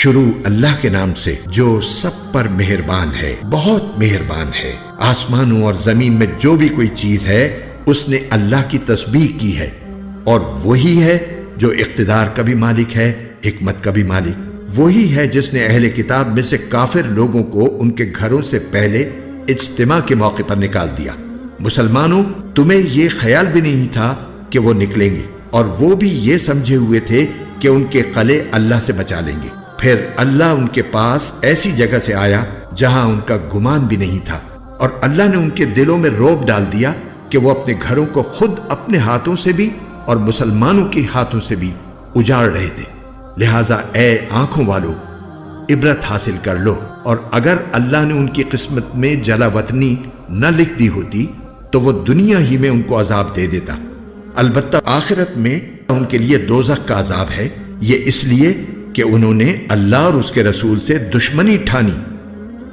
شروع اللہ کے نام سے جو سب پر مہربان ہے، بہت مہربان ہے۔ آسمانوں اور زمین میں جو بھی کوئی چیز ہے اس نے اللہ کی تسبیح کی ہے، اور وہی ہے جو اقتدار کا بھی مالک ہے، حکمت کا بھی مالک۔ وہی ہے جس نے اہل کتاب میں سے کافر لوگوں کو ان کے گھروں سے پہلے اجتماع کے موقع پر نکال دیا۔ مسلمانوں، تمہیں یہ خیال بھی نہیں تھا کہ وہ نکلیں گے، اور وہ بھی یہ سمجھے ہوئے تھے کہ ان کے قلعے اللہ سے بچا لیں گے۔ پھر اللہ ان کے پاس ایسی جگہ سے آیا جہاں ان کا گمان بھی نہیں تھا، اور اللہ نے ان کے دلوں میں رعب ڈال دیا کہ وہ اپنے گھروں کو خود اپنے ہاتھوں سے بھی اور مسلمانوں کے ہاتھوں سے بھی اجاڑ رہے تھے۔ لہٰذا اے آنکھوں والو، عبرت حاصل کر لو، اور اگر اللہ نے ان کی قسمت میں جلا وطنی نہ لکھ دی ہوتی تو وہ دنیا ہی میں ان کو عذاب دے دیتا۔ البتہ آخرت میں ان کے لیے دوزخ کا عذاب ہے، یہ اس لیے کہ انہوں نے اللہ اور اس کے رسول سے دشمنی ٹھانی،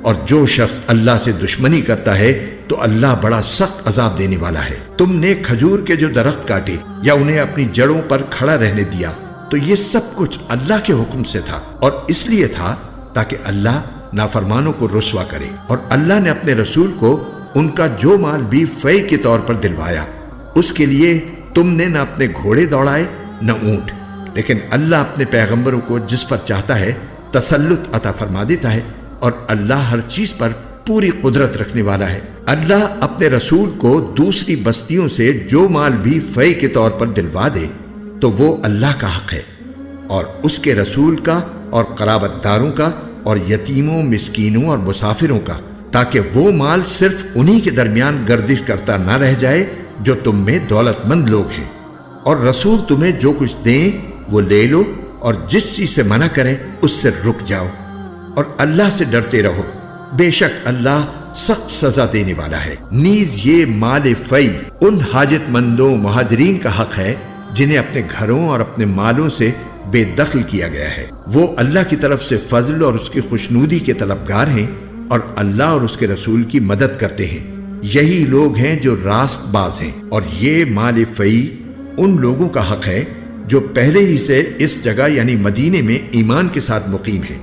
اور جو شخص اللہ سے دشمنی کرتا ہے تو اللہ بڑا سخت عذاب دینے والا ہے۔ تم نے کھجور کے جو درخت کاٹے یا انہیں اپنی جڑوں پر کھڑا رہنے دیا تو یہ سب کچھ اللہ کے حکم سے تھا، اور اس لیے تھا تاکہ اللہ نافرمانوں کو رسوا کرے۔ اور اللہ نے اپنے رسول کو ان کا جو مال بھی فے کے طور پر دلوایا، اس کے لیے تم نے نہ اپنے گھوڑے دوڑائے نہ اونٹ، لیکن اللہ اپنے پیغمبروں کو جس پر چاہتا ہے تسلط عطا فرما دیتا ہے، اور اللہ ہر چیز پر پوری قدرت رکھنے والا ہے۔ اللہ اپنے رسول کو دوسری بستیوں سے جو مال بھی فے کے طور پر دلوا دے تو وہ اللہ کا حق ہے، اور اس کے رسول کا، اور قرابت داروں کا، اور یتیموں، مسکینوں اور مسافروں کا، تاکہ وہ مال صرف انہی کے درمیان گردش کرتا نہ رہ جائے جو تم میں دولت مند لوگ ہیں۔ اور رسول تمہیں جو کچھ دیں وہ لے لو، اور جس چیز سے منع کریں اس سے رک جاؤ، اور اللہ سے ڈرتے رہو، بے شک اللہ سخت سزا دینے والا ہے۔ نیز یہ مال فی ان حاجت مندوں مہاجرین کا حق ہے جنہیں اپنے گھروں اور اپنے مالوں سے بے دخل کیا گیا ہے۔ وہ اللہ کی طرف سے فضل اور اس کی خوشنودی کے طلبگار ہیں، اور اللہ اور اس کے رسول کی مدد کرتے ہیں۔ یہی لوگ ہیں جو راست باز ہیں۔ اور یہ مال فی ان لوگوں کا حق ہے جو پہلے ہی سے اس جگہ یعنی مدینے میں ایمان کے ساتھ مقیم ہیں۔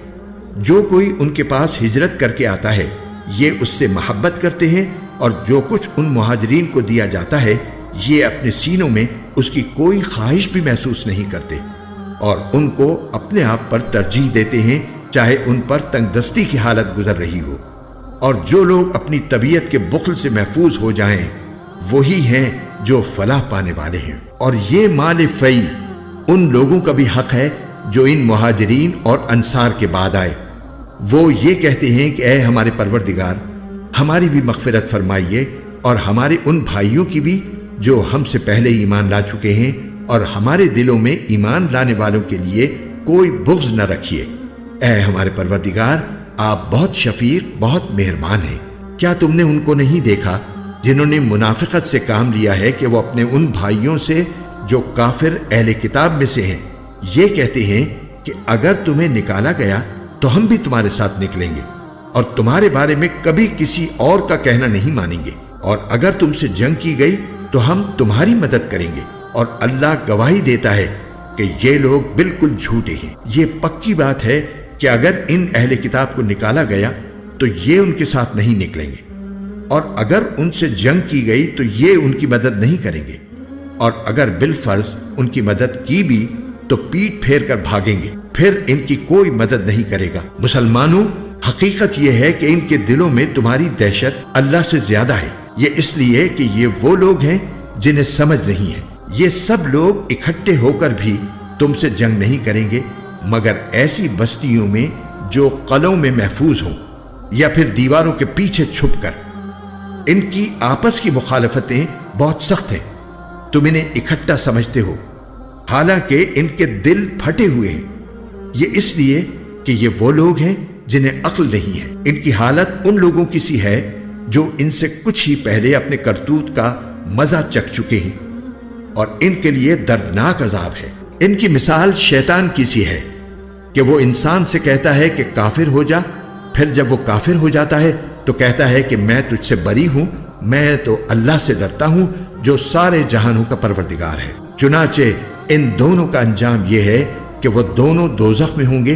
جو کوئی ان کے پاس ہجرت کر کے آتا ہے یہ اس سے محبت کرتے ہیں، اور جو کچھ ان مہاجرین کو دیا جاتا ہے یہ اپنے سینوں میں اس کی کوئی خواہش بھی محسوس نہیں کرتے، اور ان کو اپنے آپ پر ترجیح دیتے ہیں چاہے ان پر تنگ دستی کی حالت گزر رہی ہو۔ اور جو لوگ اپنی طبیعت کے بخل سے محفوظ ہو جائیں وہی ہیں جو فلاح پانے والے ہیں۔ اور یہ مال فی ان لوگوں کا بھی حق ہے جو ان مہاجرین اور انصار کے بعد آئے۔ وہ یہ کہتے ہیں کہ اے ہمارے پروردگار، ہماری بھی مغفرت فرمائیے، اور ہمارے ان بھائیوں کی بھی جو ہم سے پہلے ایمان لا چکے ہیں، اور ہمارے دلوں میں ایمان لانے والوں کے لیے کوئی بغض نہ رکھیے۔ اے ہمارے پروردگار، آپ بہت شفیق، بہت مہربان ہیں۔ کیا تم نے ان کو نہیں دیکھا جنہوں نے منافقت سے کام لیا ہے کہ وہ اپنے ان بھائیوں سے جو کافر اہل کتاب میں سے ہیں یہ کہتے ہیں کہ اگر تمہیں نکالا گیا تو ہم بھی تمہارے ساتھ نکلیں گے، اور تمہارے بارے میں کبھی کسی اور کا کہنا نہیں مانیں گے، اور اگر تم سے جنگ کی گئی تو ہم تمہاری مدد کریں گے، اور اللہ گواہی دیتا ہے کہ یہ لوگ بالکل جھوٹے ہیں۔ یہ پکی بات ہے کہ اگر ان اہل کتاب کو نکالا گیا تو یہ ان کے ساتھ نہیں نکلیں گے، اور اگر ان سے جنگ کی گئی تو یہ ان کی مدد نہیں کریں گے، اور اگر بالفرض ان کی مدد کی بھی تو پیٹ پھیر کر بھاگیں گے، پھر ان کی کوئی مدد نہیں کرے گا۔ مسلمانوں، حقیقت یہ ہے کہ ان کے دلوں میں تمہاری دہشت اللہ سے زیادہ ہے، یہ اس لیے کہ یہ وہ لوگ ہیں جنہیں سمجھ نہیں ہے۔ یہ سب لوگ اکٹھے ہو کر بھی تم سے جنگ نہیں کریں گے مگر ایسی بستیوں میں جو قلعوں میں محفوظ ہوں یا پھر دیواروں کے پیچھے چھپ کر۔ ان کی آپس کی مخالفتیں بہت سخت ہیں، تم انہیں اکٹھا سمجھتے ہو حالانکہ ان کے دل پھٹے ہوئے ہیں، یہ اس لیے کہ یہ وہ لوگ ہیں جنہیں عقل نہیں ہے۔ ان کی حالت ان لوگوں کی سی ہے جو ان سے کچھ ہی پہلے اپنے کرتوت کا مزہ چکھ چکے ہیں، اور ان کے لیے دردناک عذاب ہے۔ ان کی مثال شیطان کی سی ہے کہ وہ انسان سے کہتا ہے کہ کافر ہو جا، پھر جب وہ کافر ہو جاتا ہے تو کہتا ہے کہ میں تجھ سے بری ہوں، میں تو اللہ سے ڈرتا ہوں جو سارے جہانوں کا پروردگار ہے۔ چنانچہ ان دونوں کا انجام یہ ہے کہ وہ دونوں دوزخ میں ہوں گے